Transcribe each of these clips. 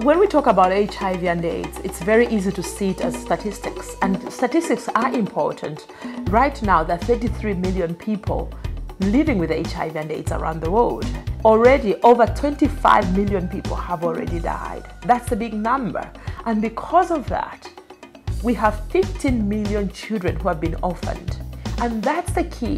When we talk about HIV and AIDS, it's very easy to see it as statistics, and statistics are important. Right now, there are 33 million people living with HIV and AIDS around the world. Already, over 25 million people have already died. That's a big number. And because of that, we have 15 million children who have been orphaned. And that's the key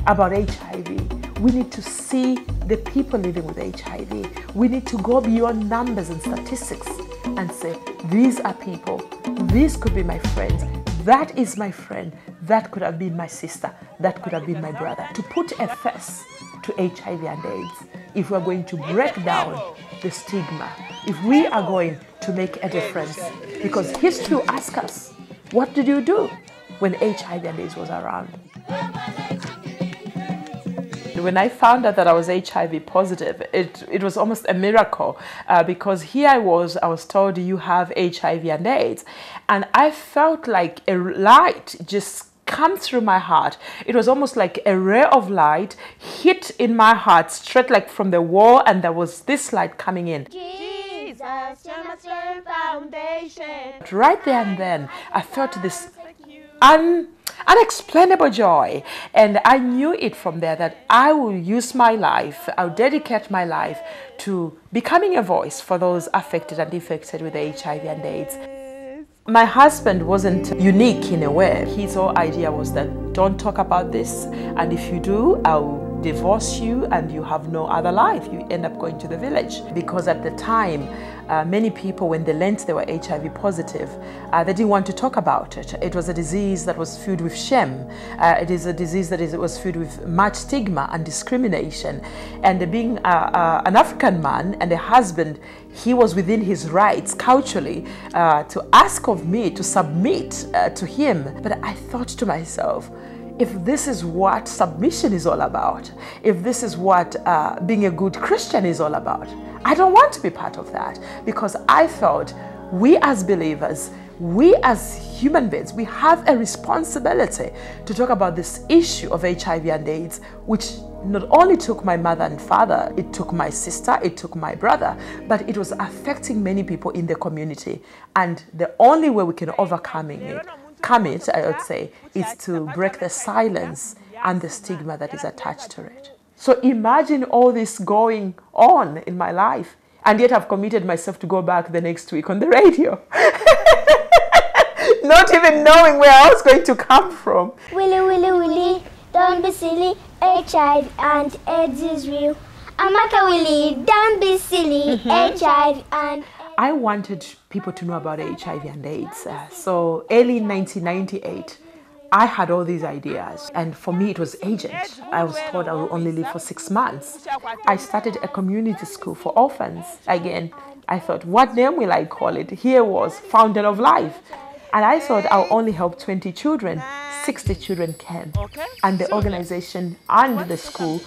about HIV. We need to see the people living with HIV. We need to go beyond numbers and statistics and say, these are people, these could be my friends, that is my friend, that could have been my sister, that could have been my brother. To put a face to HIV and AIDS, if we're going to break down the stigma, if we are going to make a difference, because history will ask us, what did you do when HIV and AIDS was around? When I found out that I was HIV positive, it was almost a miracle because here I was told you have HIV and AIDS, and I felt like a light just come through my heart. It was almost like a ray of light hit in my heart straight like from the wall, and there was this light coming in. Jesus, you're my strong foundation. Right there and then, I felt this unexplainable joy, and I knew it from there that I will use my life, I'll dedicate my life to becoming a voice for those affected and infected with HIV and AIDS. My husband wasn't unique in a way. His whole idea was that don't talk about this, and if you do, I'll divorce you and you have no other life. You end up going to the village. Because at the time, many people, when they learned they were HIV positive, they didn't want to talk about it. It was a disease that was filled with shame. It is a disease that was filled with much stigma and discrimination. And being an African man and a husband, he was within his rights culturally to ask of me to submit to him. But I thought to myself, if this is what submission is all about, if this is what being a good Christian is all about, I don't want to be part of that, because I felt we as believers, we as human beings, we have a responsibility to talk about this issue of HIV and AIDS, which not only took my mother and father, it took my sister, it took my brother, but it was affecting many people in the community. And the only way we can overcome it, I would say, is to break the silence and the stigma that is attached to it. So imagine all this going on in my life, and yet I've committed myself to go back the next week on the radio. Not even knowing where I was going to come from. Willy, willy, willy, don't be silly, HIV and AIDS is real. Amaka Willy, don't be silly, HIV and I wanted people to know about HIV and AIDS. So early in 1998, I had all these ideas, and for me it was agent. I was told I would only live for 6 months. I started a community school for orphans. Again, I thought, what name will I call it? Here was Fountain of Life. And I thought I'll only help 20 children. 60 children came. And the organization and the school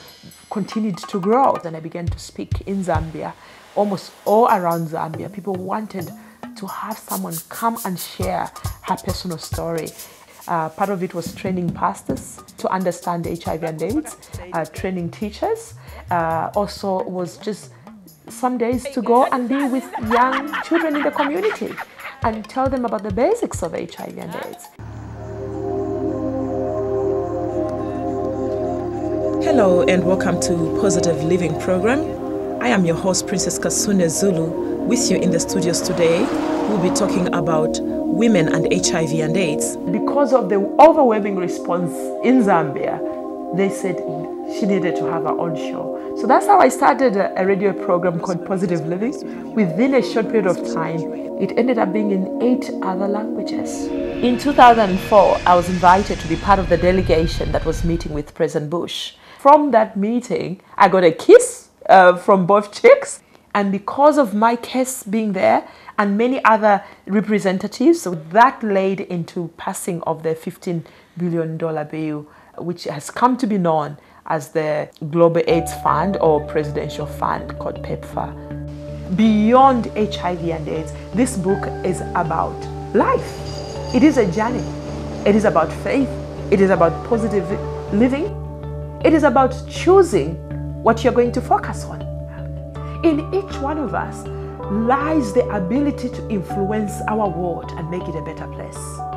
continued to grow. Then I began to speak in Zambia, almost all around Zambia. People wanted to have someone come and share her personal story. Part of it was training pastors to understand HIV and AIDS, training teachers. Also was just some days to go and be with young children in the community and tell them about the basics of HIV and AIDS. Hello and welcome to Positive Living Program. I am your host, Princess Kasune Zulu, with you in the studios today. We'll be talking about women and HIV and AIDS. Because of the overwhelming response in Zambia, they said she needed to have her own show. So that's how I started a radio program called Positive Living. Within a short period of time, it ended up being in 8 other languages. In 2004, I was invited to be part of the delegation that was meeting with President Bush. From that meeting, I got a kiss from both chicks. And because of my case being there and many other representatives, so that led into passing of the $15 billion bill, which has come to be known as the Global AIDS Fund or Presidential Fund called PEPFAR. Beyond HIV and AIDS, this book is about life. It is a journey. It is about faith. It is about positive living. It is about choosing what you're going to focus on. In each one of us, lies the ability to influence our world and make it a better place.